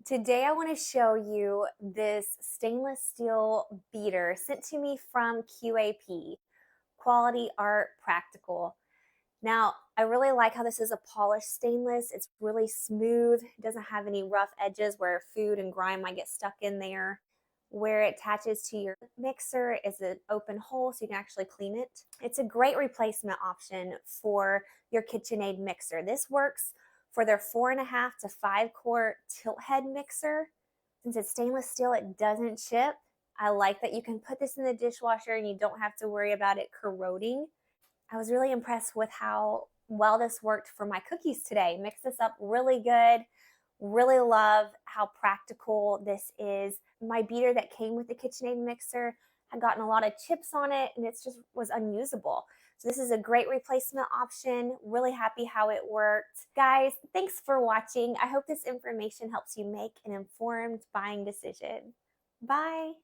Today, I want to show you this stainless steel beater sent to me from QAP, Quality Art Practical. Now, I really like how this is a polished stainless. It's really smooth. It doesn't have any rough edges where food and grime might get stuck in there. Where it attaches to your mixer is an open hole so you can actually clean it. It's a great replacement option for your KitchenAid mixer. This works for their 4.5 to 5 quart tilt head mixer. Since it's stainless steel, it doesn't chip. I like that you can put this in the dishwasher and you don't have to worry about it corroding. I was really impressed with how well this worked for my cookies today. Mixed this up really good. Really love how practical this is. My beater that came with the KitchenAid mixer had gotten a lot of chips on it and it just was unusable. So this is a great replacement option. Really happy how it worked. Guys, thanks for watching. I hope this information helps you make an informed buying decision. Bye.